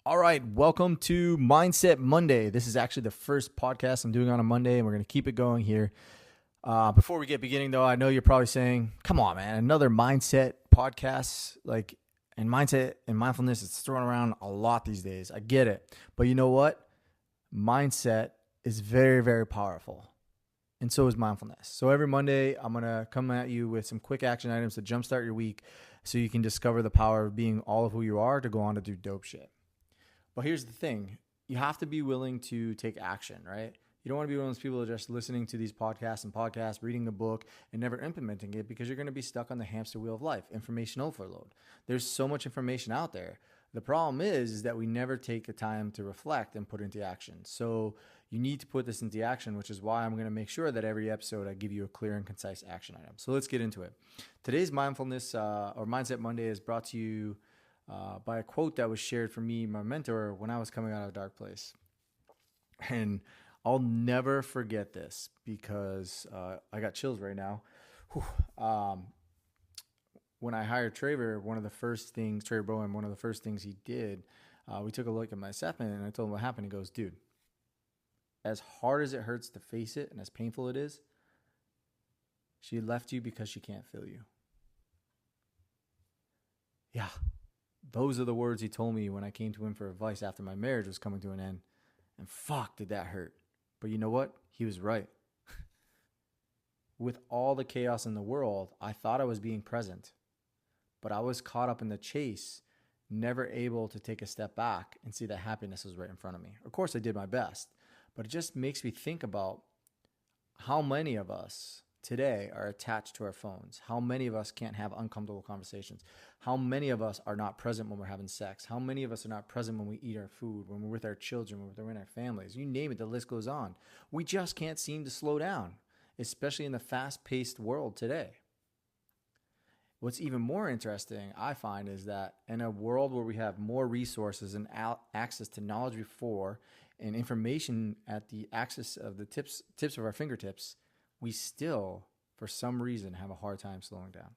All right, welcome to Mindset Monday. This is actually the first podcast I'm doing on a Monday, and we're going to keep it going here. Before we get beginning, though, I know you're probably saying, "Come on, man, another mindset podcast." And mindset and mindfulness is thrown around a lot these days. I get it, but you know what? Mindset is very, very powerful, and so is mindfulness. So every Monday, I'm going to come at you with some quick action items to jumpstart your week, so you can discover the power of being all of who you are to go on to do dope shit. But here's the thing. You have to be willing to take action, right? You don't want to be one of those people just listening to these podcasts, reading the book, and never implementing it because you're going to be stuck on the hamster wheel of life, information overload. There's so much information out there. The problem is that we never take the time to reflect and put it into action. So you need to put this into action, which is why I'm going to make sure that every episode I give you a clear and concise action item. So let's get into it. Today's mindfulness or Mindset Monday is brought to you by a quote that was shared for me, my mentor, when I was coming out of a dark place. And I'll never forget this because I got chills right now. When I hired Trevor Bowen, one of the first things he did, we took a look at my assessment and I told him what happened. He goes, dude, as hard as it hurts to face it and as painful it is, she left you because she can't feel you. Yeah. Those are the words he told me when I came to him for advice after my marriage was coming to an end. And fuck, did that hurt. But you know what? He was right. With all the chaos in the world, I thought I was being present. But I was caught up in the chase, never able to take a step back and see that happiness was right in front of me. Of course, I did my best. But it just makes me think about how many of us today are attached to our phones. How many of us can't have uncomfortable conversations? How many of us are not present when we're having sex? How many of us are not present when we eat our food, when we're with our children, when we're in our families? You name it, the list goes on. We just can't seem to slow down, especially in the fast-paced world today. What's even more interesting, I find, is that in a world where we have more resources and access to knowledge before and information at the access of the tips of our fingertips, we still, for some reason, have a hard time slowing down.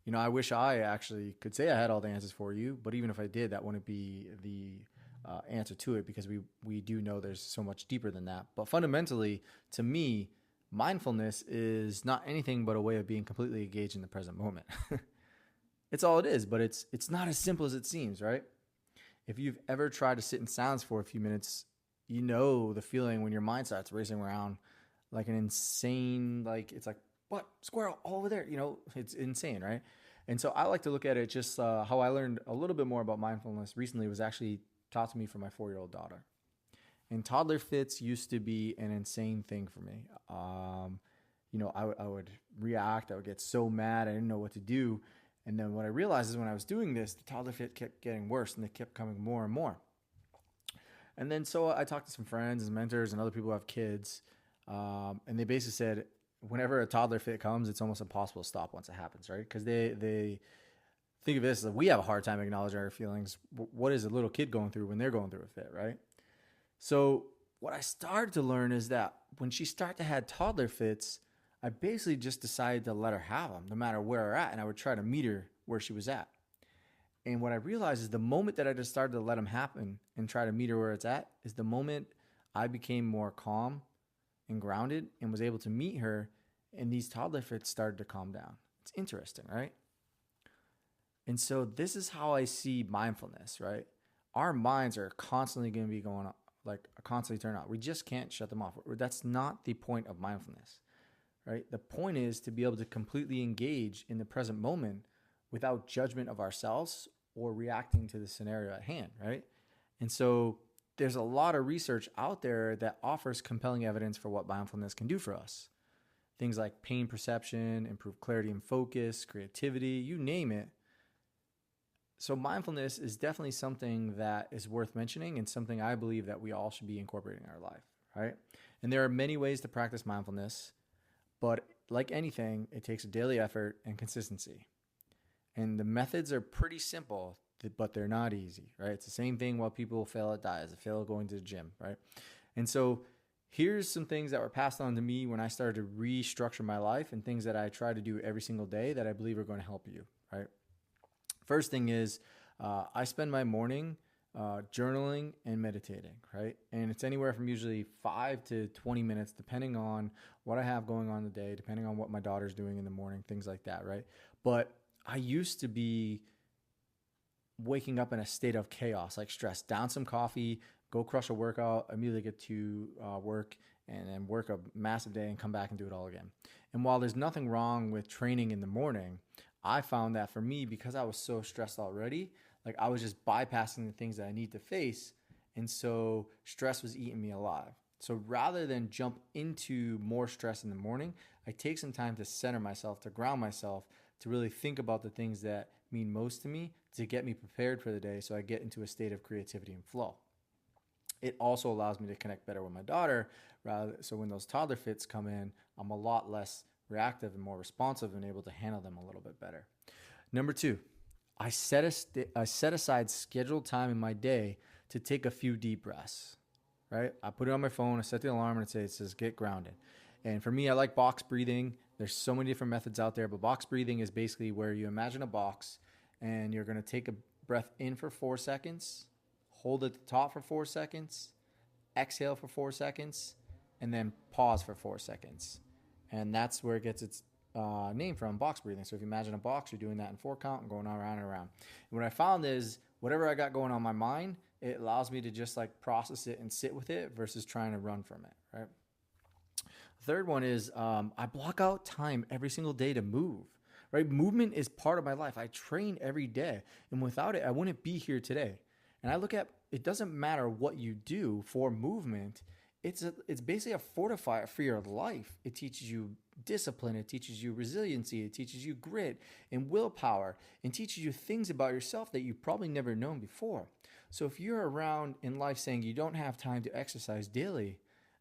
You know, I wish I actually could say I had all the answers for you, but even if I did, that wouldn't be the answer to it because we do know there's so much deeper than that. But fundamentally, to me, mindfulness is not anything but a way of being completely engaged in the present moment. It's all it is, but it's not as simple as it seems, right? If you've ever tried to sit in silence for a few minutes, you know the feeling when your mind starts racing around like an insane, it's like, what? Squirrel all over there. You know, it's insane, right? And so I like to look at it just how I learned a little bit more about mindfulness recently was actually taught to me from my 4-year-old daughter. And toddler fits used to be an insane thing for me. I would react. I would get so mad. I didn't know what to do. And then what I realized is when I was doing this, the toddler fit kept getting worse and they kept coming more and more. And then so I talked to some friends and mentors and other people who have kids. And they basically said, whenever a toddler fit comes, it's almost impossible to stop once it happens, right? Because they think of this as we have a hard time acknowledging our feelings. What is a little kid going through when they're going through a fit, right? So what I started to learn is that when she started to have toddler fits, I basically just decided to let her have them, no matter where we're at, and I would try to meet her where she was at. And what I realized is the moment that I just started to let them happen and try to meet her where it's at is the moment I became more calm and grounded and was able to meet her, and these toddler fits started to calm down. It's interesting, right? And so this is how I see mindfulness, right? Our minds are constantly going to be going up, constantly turn on. We just can't shut them off. That's not the point of mindfulness, right? The point is to be able to completely engage in the present moment without judgment of ourselves or reacting to the scenario at hand, right? And so there's a lot of research out there that offers compelling evidence for what mindfulness can do for us. Things like pain perception, improved clarity and focus, creativity, you name it. So mindfulness is definitely something that is worth mentioning and something I believe that we all should be incorporating in our life, right? And there are many ways to practice mindfulness, but like anything, it takes a daily effort and consistency. And the methods are pretty simple, but they're not easy, right? It's the same thing while people fail at diets, they fail going to the gym, right? And so here's some things that were passed on to me when I started to restructure my life and things that I try to do every single day that I believe are going to help you, right? First thing is I spend my morning journaling and meditating, right? And it's anywhere from usually 5 to 20 minutes, depending on what I have going on the day, depending on what my daughter's doing in the morning, things like that, right? But I used to be waking up in a state of chaos, like stress, down some coffee, go crush a workout, immediately get to work, and then work a massive day and come back and do it all again. And while there's nothing wrong with training in the morning, I found that for me, because I was so stressed already, like I was just bypassing the things that I need to face. And so stress was eating me alive. So rather than jump into more stress in the morning, I take some time to center myself, to ground myself, to really think about the things that mean most to me, to get me prepared for the day so I get into a state of creativity and flow. It also allows me to connect better with my daughter, so when those toddler fits come in, I'm a lot less reactive and more responsive and able to handle them a little bit better. Number two, I set aside scheduled time in my day to take a few deep breaths, right? I put it on my phone, I set the alarm, and it says get grounded. And for me, I like box breathing. There's so many different methods out there, but box breathing is basically where you imagine a box and you're going to take a breath in for 4 seconds, hold at the top for 4 seconds, exhale for 4 seconds, and then pause for 4 seconds. And that's where it gets its name from, box breathing. So if you imagine a box, you're doing that in 4 count and going around and around. And what I found is whatever I got going on my mind, it allows me to just like process it and sit with it versus trying to run from it, right? Third one is I block out time every single day to move. Right? Movement is part of my life. I train every day, and without it, I wouldn't be here today. And I look at it doesn't matter what you do for movement. It's basically a fortifier for your life. It teaches you discipline. It teaches you resiliency. It teaches you grit and willpower, and teaches you things about yourself that you've probably never known before. So if you're around in life saying you don't have time to exercise daily,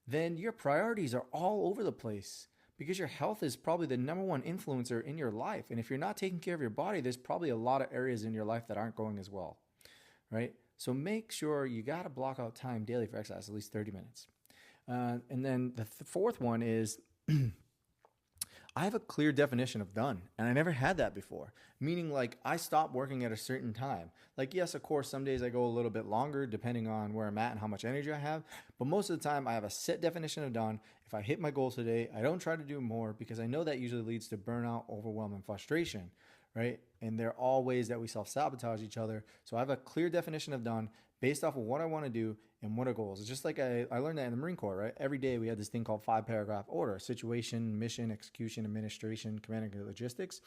then your priorities are all over the place because your health is probably the number one influencer in your life. And if you're not taking care of your body, there's probably a lot of areas in your life that aren't going as well, right? So make sure you got to block out time daily for exercise, at least 30 minutes. And then the fourth one is I have a clear definition of done, and I never had that before. Meaning, like, I stop working at a certain time. Like, yes, of course, some days I go a little bit longer depending on where I'm at and how much energy I have. But most of the time, I have a set definition of done. If I hit my goal today, I don't try to do more because I know that usually leads to burnout, overwhelm, and frustration, right? And they're all ways that we self-sabotage each other. So I have a clear definition of done based off of what I want to do and what are goals. It's just like I learned that in the Marine Corps, right? Every day we had this thing called 5-paragraph order: situation, mission, execution, administration, command and logistics.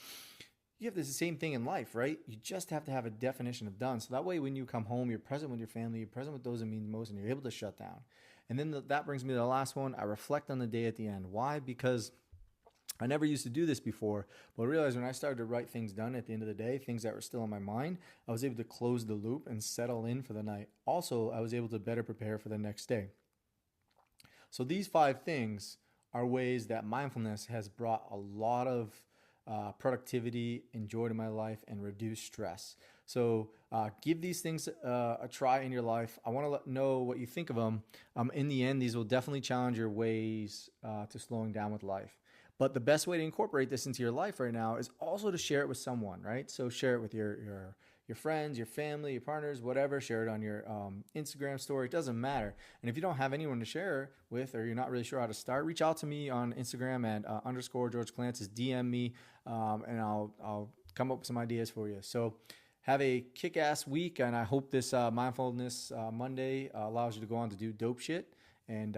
You have the same thing in life, right? You just have to have a definition of done. So that way when you come home, you're present with your family, you're present with those that mean most, and you're able to shut down. And then that brings me to the last one. I reflect on the day at the end. Why? Because I never used to do this before, but I realized when I started to write things down at the end of the day, things that were still in my mind, I was able to close the loop and settle in for the night. Also, I was able to better prepare for the next day. So these 5 things are ways that mindfulness has brought a lot of productivity and joy to my life and reduce stress. So give these things a try in your life. I want to know what you think of them. In the end, these will definitely challenge your ways to slowing down with life. But the best way to incorporate this into your life right now is also to share it with someone, right? So share it with your friends, your family, your partners, whatever. Share it on your Instagram story. It doesn't matter. And if you don't have anyone to share with, or you're not really sure how to start, reach out to me on Instagram at _ George Clancis. DM me, and I'll come up with some ideas for you. So have a kick-ass week, and I hope this Mindfulness Monday allows you to go on to do dope shit. And